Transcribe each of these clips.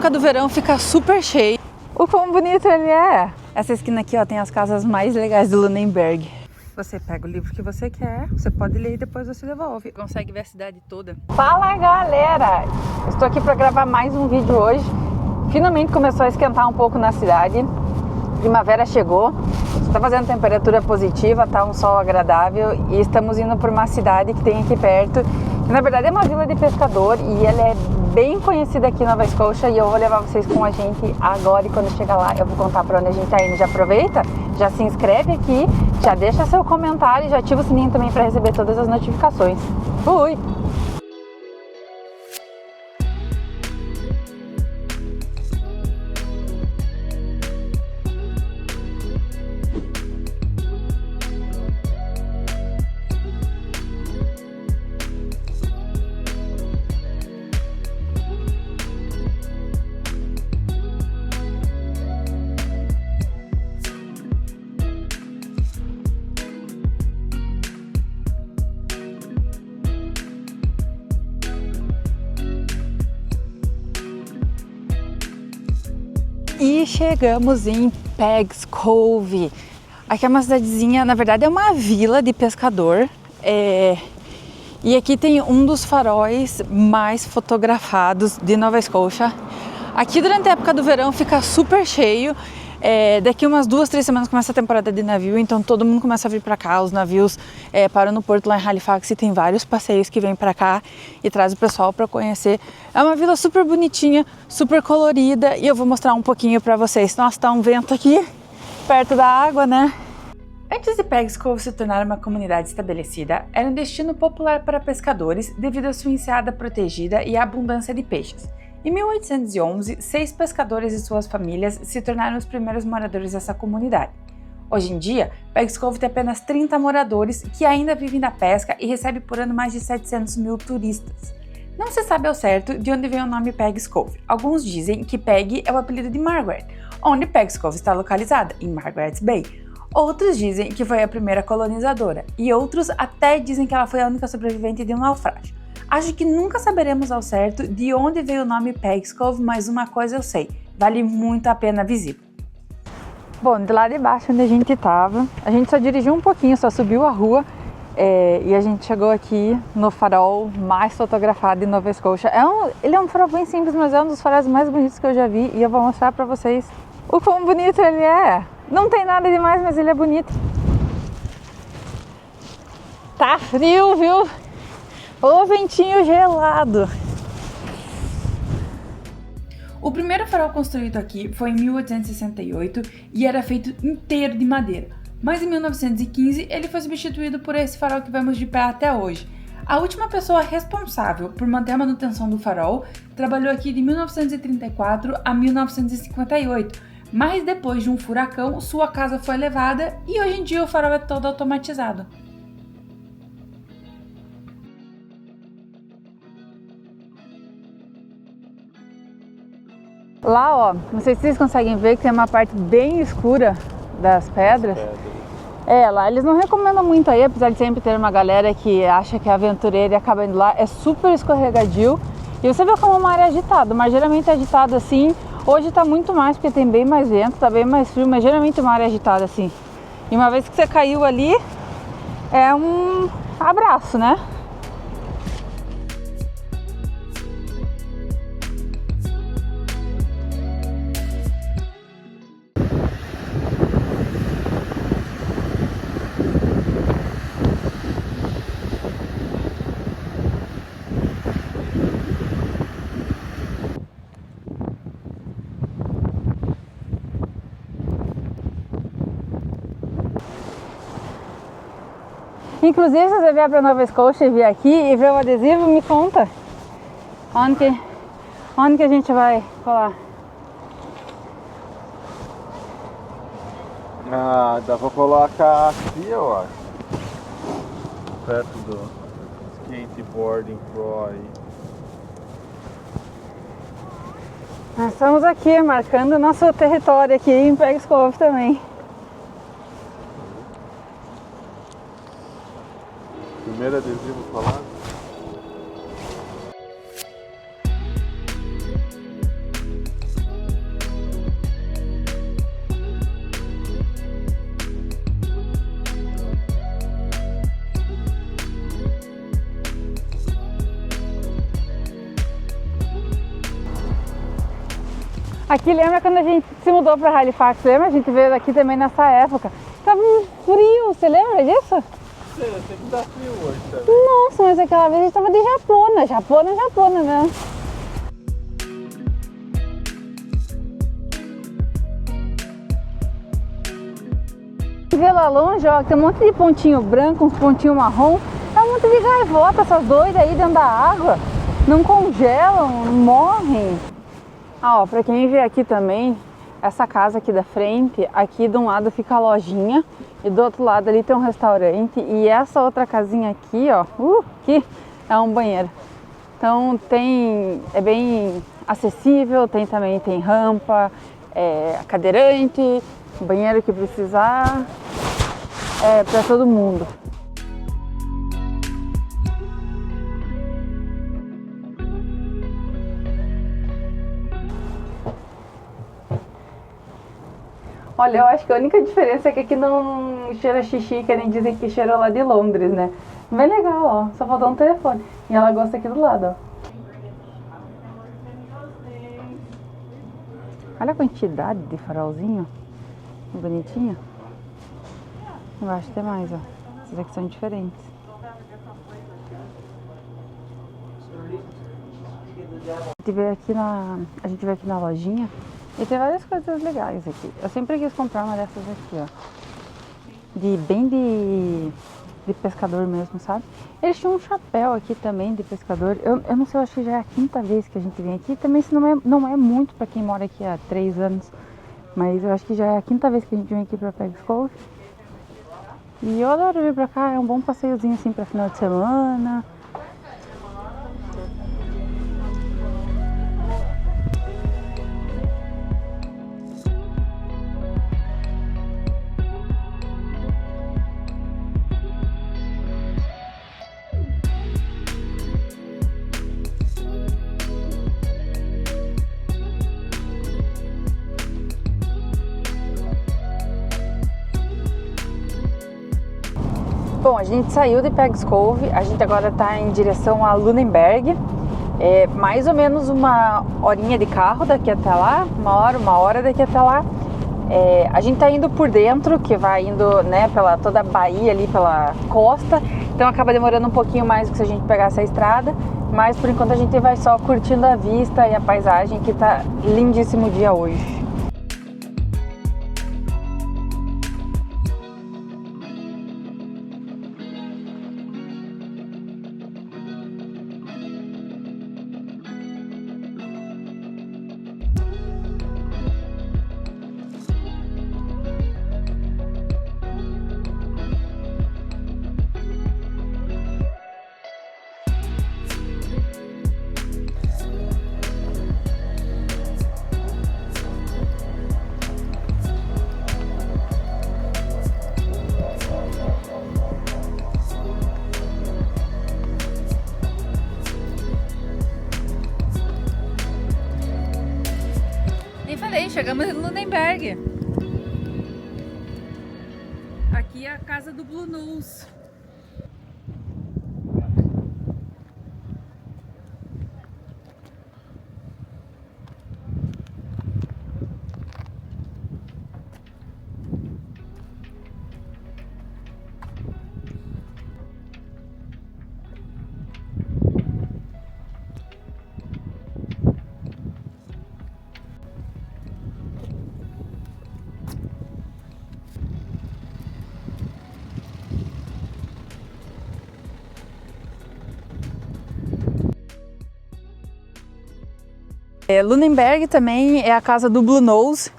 época do verão fica super cheio. O quão bonito ele é! Essa esquina aqui, ó, tem as casas mais legais do Lunenburg. Você pega o livro que você quer, você pode ler e depois você devolve. Consegue ver a cidade toda. Fala, galera! Estou aqui para gravar mais um vídeo hoje. Finalmente começou a esquentar um pouco na cidade. Primavera chegou. Está fazendo temperatura positiva, tá um sol agradável e estamos indo para uma cidade que tem aqui perto. Que, na verdade é uma vila de pescador e ela é bem conhecida aqui em Nova Scotia e eu vou levar vocês com a gente agora e quando chegar lá eu vou contar para onde a gente tá indo. Já aproveita, já se inscreve aqui, já deixa seu comentário e já ativa o sininho também para receber todas as notificações. Fui! E chegamos em Peggs Cove. Aqui é uma cidadezinha, na verdade é uma vila de pescador. E aqui tem um dos faróis mais fotografados de Nova Scotia. Aqui durante a época do verão fica super cheio. Daqui umas 2, 3 semanas começa a temporada de navio, então todo mundo começa a vir para cá. Os navios param no porto lá em Halifax e tem vários passeios que vêm para cá e traz o pessoal para conhecer. É uma vila super bonitinha, super colorida e eu vou mostrar um pouquinho para vocês. Nossa, tá um vento aqui perto da água, né? Antes de Peggs Cove se tornar uma comunidade estabelecida, era um destino popular para pescadores devido à sua enseada protegida e à abundância de peixes. Em 1811, 6 pescadores e suas famílias se tornaram os primeiros moradores dessa comunidade. Hoje em dia, Peggs Cove tem apenas 30 moradores que ainda vivem da pesca e recebe por ano mais de 700 mil turistas. Não se sabe ao certo de onde vem o nome Peggs Cove. Alguns dizem que Peggy é o apelido de Margaret, onde Peggs Cove está localizada, em Margaret's Bay. Outros dizem que foi a primeira colonizadora, e outros até dizem que ela foi a única sobrevivente de um naufrágio. Acho que nunca saberemos ao certo de onde veio o nome Peggs Cove, mas uma coisa eu sei, vale muito a pena a visita. Bom, de lá de baixo onde a gente estava, a gente só dirigiu um pouquinho, só subiu a rua e a gente chegou aqui no farol mais fotografado de Nova Scotia. Ele é um farol bem simples, mas é um dos faróis mais bonitos que eu já vi e eu vou mostrar pra vocês o quão bonito ele é. Não tem nada demais, mas ele é bonito. Tá frio, viu? Ô ventinho gelado! O primeiro farol construído aqui foi em 1868 e era feito inteiro de madeira, mas em 1915 ele foi substituído por esse farol que vemos de pé até hoje. A última pessoa responsável por manter a manutenção do farol trabalhou aqui de 1934 a 1958, mas depois de um furacão sua casa foi levada e hoje em dia o farol é todo automatizado. Lá, ó, não sei se vocês conseguem ver que tem uma parte bem escura das pedras. Lá eles não recomendam muito aí, apesar de sempre ter uma galera que acha que é aventureira e acaba indo lá. É super escorregadio e você vê como é uma área agitada, mas geralmente é agitado assim. Hoje tá muito mais porque tem bem mais vento, tá bem mais frio, mas geralmente é uma área agitada assim. E uma vez que você caiu ali, é um abraço, né? Inclusive, se você vier para Nova Scotia e vir aqui e ver o adesivo, me conta onde que a gente vai colar. Ah, dá pra colocar aqui, eu acho. Perto do Skateboarding Pro aí. Nós estamos aqui marcando nosso território aqui em Peggs Cove também. Primeiro adesivo colado. Aqui lembra quando a gente se mudou para Halifax? Lembra? A gente veio daqui também nessa época. Tava um frio, você lembra disso? Sempre dá frio hoje também. Nossa, mas aquela vez a gente tava de japona, né? Vê lá longe, ó, tem um monte de pontinho branco, uns pontinhos marrom. É um monte de gaivota, essas doidas aí dentro da água. Não congelam, não morrem. Ah, ó, pra quem vê aqui também, essa casa aqui da frente, aqui de um lado fica a lojinha e do outro lado ali tem um restaurante. E essa outra casinha aqui, ó, aqui é um banheiro. Então é bem acessível, também tem rampa, cadeirante, banheiro que precisar, para todo mundo. Olha, eu acho que a única diferença é que aqui não cheira xixi, que nem dizem que cheirou lá de Londres, né? Bem legal, ó, só faltou um telefone. E ela gosta aqui do lado, ó. Olha a quantidade de farolzinho, bonitinho. Embaixo tem mais, ó. Esses aqui são diferentes. A gente veio aqui na lojinha e tem várias coisas legais aqui. Eu sempre quis comprar uma dessas aqui, ó. De pescador mesmo, sabe? Eles tinham um chapéu aqui também de pescador. Eu não sei, eu acho que já é a quinta vez que a gente vem aqui. Também isso não é muito pra quem mora aqui há 3 anos. Mas eu acho que já é a quinta vez que a gente vem aqui pra Peg's Cove. E eu adoro vir pra cá, é um bom passeiozinho assim pra final de semana. Bom, a gente saiu de Peg's Cove, a gente agora está em direção a Lunenburg. É mais ou menos uma horinha de carro daqui até lá, uma hora daqui até lá. A gente está indo por dentro, que vai indo, né, pela toda a Bahia ali, pela costa. Então acaba demorando um pouquinho mais do que se a gente pegasse a estrada. Mas por enquanto a gente vai só curtindo a vista e a paisagem, que tá lindíssimo o dia hoje. Chegamos em Lunenburg. Aqui é a casa do Blue Nose. Lunenburg também é a casa do Blue Nose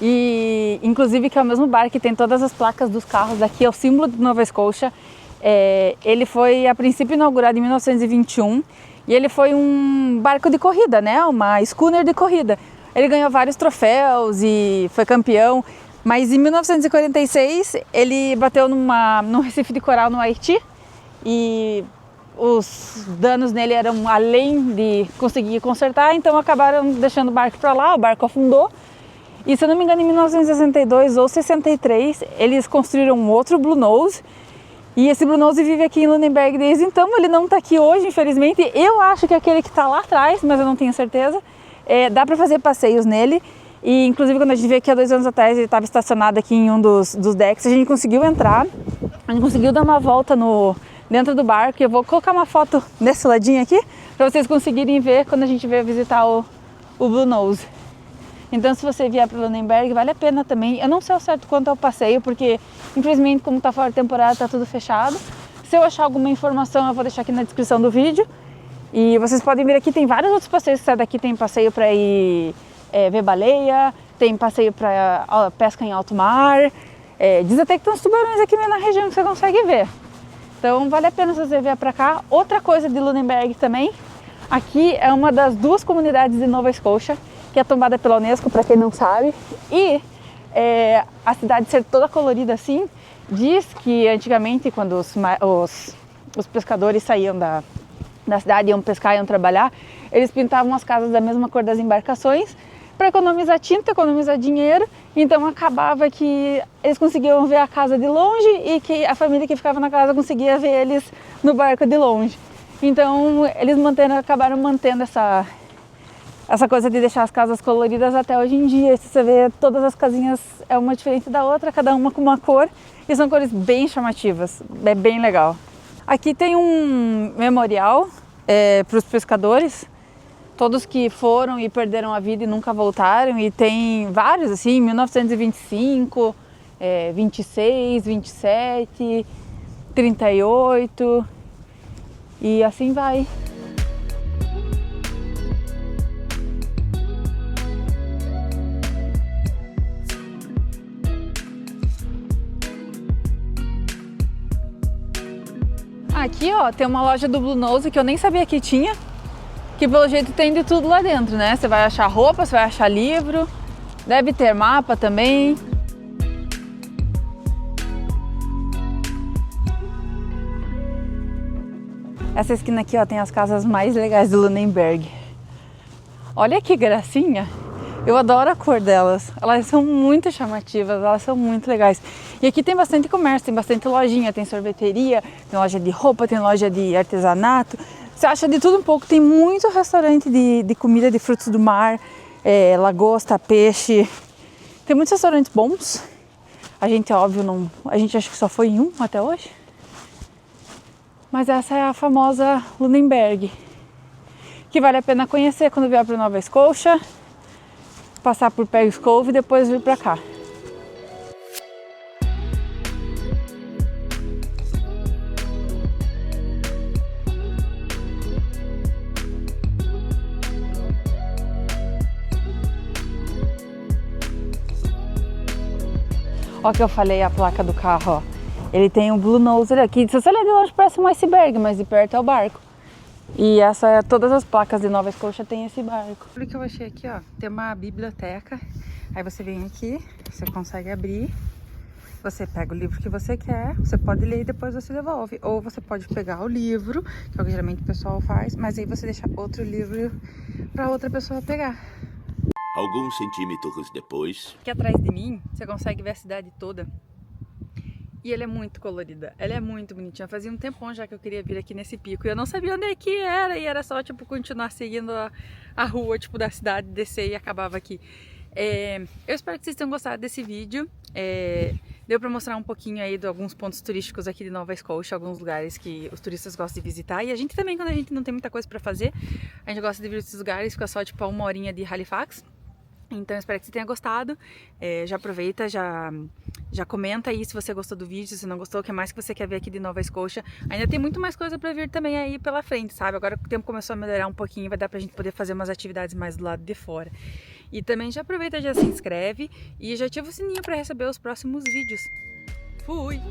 e inclusive que é o mesmo bar que tem todas as placas dos carros daqui, é o símbolo de Nova Scotia. Ele foi a princípio inaugurado em 1921 e ele foi um barco de corrida, né? Uma schooner de corrida. Ele ganhou vários troféus e foi campeão, mas em 1946 ele bateu num recife de coral no Haiti e os danos nele eram além de conseguir consertar, então acabaram deixando o barco para lá, o barco afundou. E se eu não me engano, em 1962 ou 63, eles construíram um outro Blue Nose. E esse Blue Nose vive aqui em Lunenburg desde então, ele não está aqui hoje, infelizmente. Eu acho que é aquele que está lá atrás, mas eu não tenho certeza. Dá para fazer passeios nele. E inclusive quando a gente veio aqui há 2 anos atrás, ele estava estacionado aqui em um dos decks, a gente conseguiu entrar, a gente conseguiu dar uma volta dentro do barco. E eu vou colocar uma foto nesse ladinho aqui, para vocês conseguirem ver quando a gente veio visitar o Blue Nose. Então se você vier para Lunenburg, vale a pena também. Eu não sei ao certo quanto é o passeio, porque infelizmente como está fora de temporada, está tudo fechado. Se eu achar alguma informação, eu vou deixar aqui na descrição do vídeo. E vocês podem vir aqui, tem vários outros passeios que saem daqui. Tem passeio para ir ver baleia, tem passeio para pesca em alto mar. Diz até que tem uns tubarões aqui mesmo na região que você consegue ver. Então vale a pena você vir para cá. Outra coisa de Lunenburg também, aqui é uma das 2 comunidades de Nova Escócia, que é tombada pela Unesco, para quem não sabe. E a cidade ser toda colorida assim, diz que antigamente quando os pescadores saíam da cidade, iam pescar, iam trabalhar, eles pintavam as casas da mesma cor das embarcações para economizar tinta, economizar dinheiro. Então acabava que eles conseguiam ver a casa de longe e que a família que ficava na casa conseguia ver eles no barco de longe. Então eles acabaram mantendo essa coisa de deixar as casas coloridas até hoje em dia. Se você vê, todas as casinhas é uma diferente da outra, cada uma com uma cor, e são cores bem chamativas, é bem legal. Aqui tem um memorial para os pescadores, todos que foram e perderam a vida e nunca voltaram, e tem vários assim, 1925, 26, 27, 38 e assim vai. Aqui, ó, tem uma loja do Blue Nose que eu nem sabia que tinha, que pelo jeito tem de tudo lá dentro, né? Você vai achar roupa, você vai achar livro, deve ter mapa também. Essa esquina aqui, ó, tem as casas mais legais do Lunenburg. Olha que gracinha! Eu adoro a cor delas, elas são muito chamativas, elas são muito legais. E aqui tem bastante comércio, tem bastante lojinha, tem sorveteria, tem loja de roupa, tem loja de artesanato. Você acha de tudo um pouco, tem muito restaurante de comida de frutos do mar, lagosta, peixe. Tem muitos restaurantes bons. A gente, óbvio, a gente acha que só foi em um até hoje. Mas essa é a famosa Lunenburg, que vale a pena conhecer quando vier para Nova Escócia. Passar por Peg's Cove e depois vir para cá. Ó que eu falei a placa do carro, ó. Ele tem um Blue Nose aqui. Se você olhar de longe parece um iceberg, mas de perto é o barco. E todas as placas de Nova Escócia tem esse barco. Olha o que eu achei aqui, ó. Tem uma biblioteca. Aí você vem aqui, você consegue abrir. Você pega o livro que você quer, você pode ler e depois você devolve. Ou você pode pegar o livro, que é o que geralmente o pessoal faz, mas aí você deixa outro livro para outra pessoa pegar. Alguns centímetros depois... Aqui atrás de mim, você consegue ver a cidade toda. E ela é muito colorida, ela é muito bonitinha. Fazia um tempão já que eu queria vir aqui nesse pico e eu não sabia onde é que era. E era só, tipo, continuar seguindo a rua, tipo, da cidade, descer e acabava aqui. Eu espero que vocês tenham gostado desse vídeo. Deu pra mostrar um pouquinho aí de alguns pontos turísticos aqui de Nova Escócia, alguns lugares que os turistas gostam de visitar. E a gente também, quando a gente não tem muita coisa pra fazer, a gente gosta de vir esses lugares, fica só, tipo, a 1 horinha de Halifax. Então, espero que você tenha gostado. Já aproveita, já comenta aí se você gostou do vídeo, se não gostou, o que mais que você quer ver aqui de Nova Escócia. Ainda tem muito mais coisa pra vir também aí pela frente, sabe? Agora que o tempo começou a melhorar um pouquinho, vai dar pra gente poder fazer umas atividades mais do lado de fora. E também já aproveita, já se inscreve e já ativa o sininho pra receber os próximos vídeos. Fui!